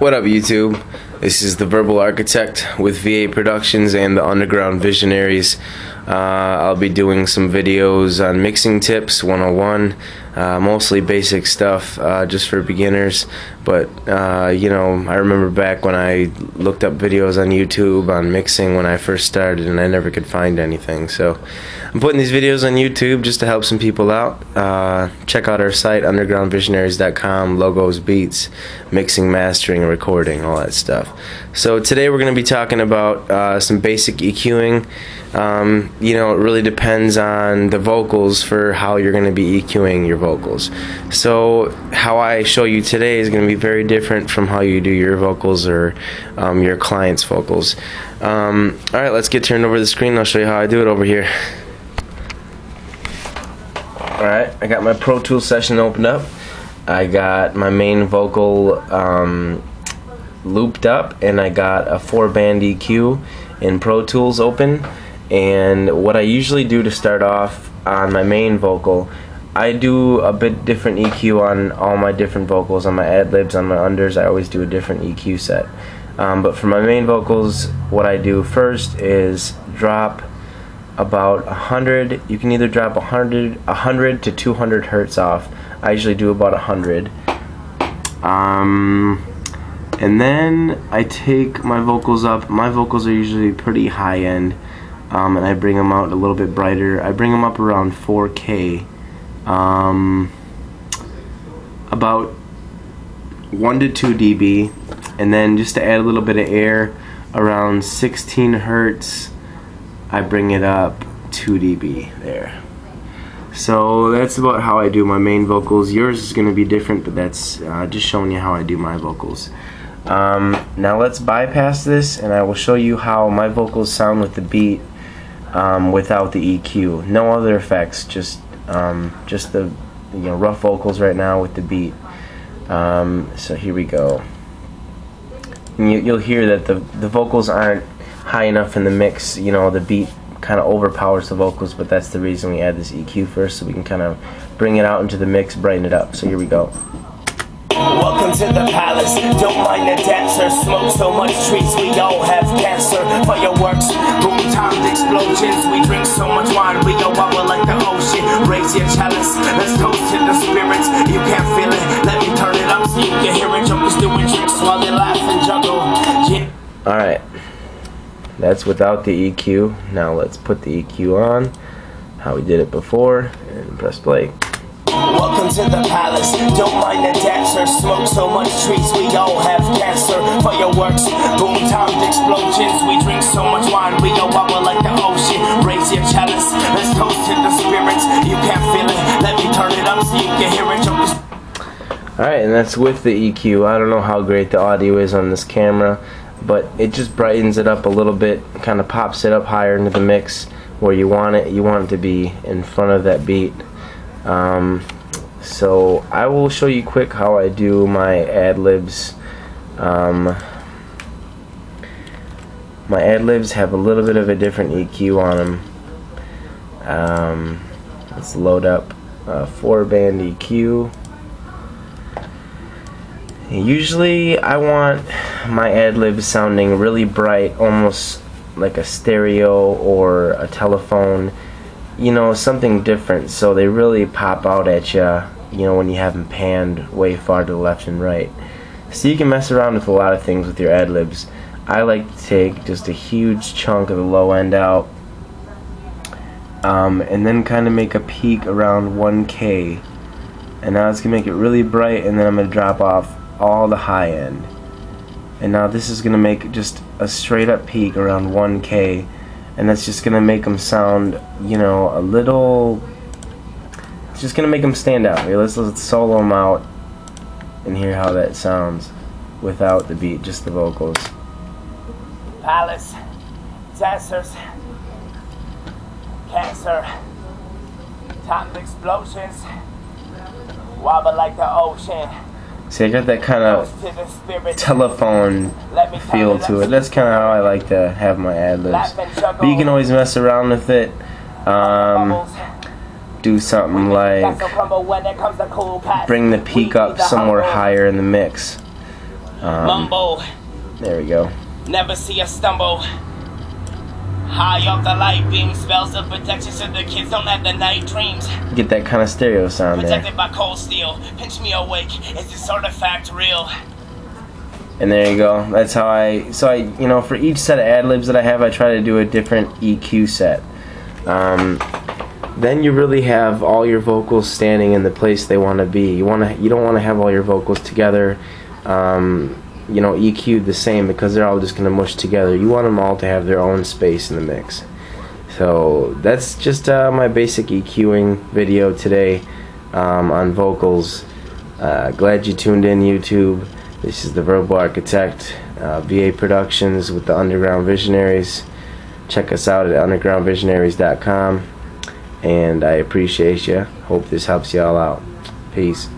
What up, YouTube? This is the Verbal Architect with V.A.Productions and the Underground Visionaries. I'll be doing some videos on mixing tips 101, mostly basic stuff just for beginners, but you know, I remember back when I looked up videos on YouTube on mixing when I first started and I never could find anything, so I'm putting these videos on YouTube just to help some people out. Check out our site, undergroundvisionaries.com, logos, beats, mixing, mastering, recording, all that stuff. So today we're going to be talking about some basic EQing. You know, it really depends on the vocals for how you're going to be EQing your vocals. So how I show you today is going to be very different from how you do your vocals or your client's vocals. Alright, let's get turned over the screen. I'll show you how I do it over here. Alright, I got my Pro Tools session opened up. I got my main vocal looped up, and I got a 4-band EQ in Pro Tools open. And what I usually do to start off on my main vocal, I do a bit different EQ on all my different vocals. On my ad-libs, on my unders, I always do a different EQ set. But for my main vocals, what I do first is drop about 100. You can either drop 100 to 200 hertz off. I usually do about 100. And then I take my vocals up. My vocals are usually pretty high end. And I bring them out a little bit brighter. I bring them up around 4K, about 1 to 2 dB, and then just to add a little bit of air, around 16 hertz, I bring it up 2 dB there. So that's about how I do my main vocals. Yours is going to be different, but that's just showing you how I do my vocals. Now let's bypass this, and I will show you how my vocals sound with the beat. Without the EQ, no other effects, just the rough vocals right now with the beat. So here we go. And you'll hear that the vocals aren't high enough in the mix. You know, the beat kind of overpowers the vocals, but that's the reason we add this EQ first, so we can kind of bring it out into the mix, brighten it up. So here we go. Welcome to the palace, don't mind the dancers. Smoke so much trees, we all have cancer. Fireworks, boom timed explosions. We drink so much wine, we go bubble like the ocean. Raise your chalice, let's toast to the spirits. You can't feel it, let me turn it up so you can hear it. Jokers doing tricks while they laugh and juggle. Alright, that's without the EQ. Now let's put the EQ on, how we did it before, and press play. Welcome to the palace, don't mind the dancers. Smoke so much trees, we all have cancer. Fireworks, boom timed explosions. We drink so much wine, we go bubble like the ocean. Raise your chalice, let's toast to the spirits. You can't feel it, let me turn it up so you can hear it. Alright, and that's with the EQ. I don't know how great the audio is on this camera, but it just brightens it up a little bit, kind of pops it up higher into the mix where you want it. You want it to be in front of that beat. So I will show you quick how I do my ad-libs. My ad-libs have a little bit of a different EQ on them. Let's load up a 4-band EQ. Usually I want my ad-libs sounding really bright, almost like a stereo or a telephone. You know, something different, so they really pop out at you, you know, when you have them panned way far to the left and right. So you can mess around with a lot of things with your ad-libs. I like to take just a huge chunk of the low end out, and then kind of make a peak around 1K. And now it's going to make it really bright, and then I'm going to drop off all the high end. And now this is going to make just a straight up peak around 1K. And that's just going to make them sound, you know, a little, it's just going to make them stand out. Here, let's solo them out and hear how that sounds without the beat, just the vocals. Palace, dancers, cancer, timed explosions, wobble like the ocean. See, I got that kind of telephone feel to it. That's kind of how I like to have my ad-libs. But you can always mess around with it. Do something like bring the peak up somewhere higher in the mix. Mumble. There we go. Never see a stumble. High off the light beam, spells of protection so the kids don't have the night dreams. Get that kind of stereo sound there. Protected by cold steel. Pinch me awake. Is this artifact real? And there you go. That's how I you know, for each set of ad-libs that I have, I try to do a different EQ set. Then you really have all your vocals standing in the place they want to be. You don't want to have all your vocals together, you know, EQ'd the same, because they're all just going to mush together. You want them all to have their own space in the mix. So that's just my basic EQing video today on vocals. Glad you tuned in, YouTube. This is the Verbal Architect, V.A.Productions with the Underground Visionaries. Check us out at undergroundvisionaries.com. And I appreciate you. Hope this helps y'all out. Peace.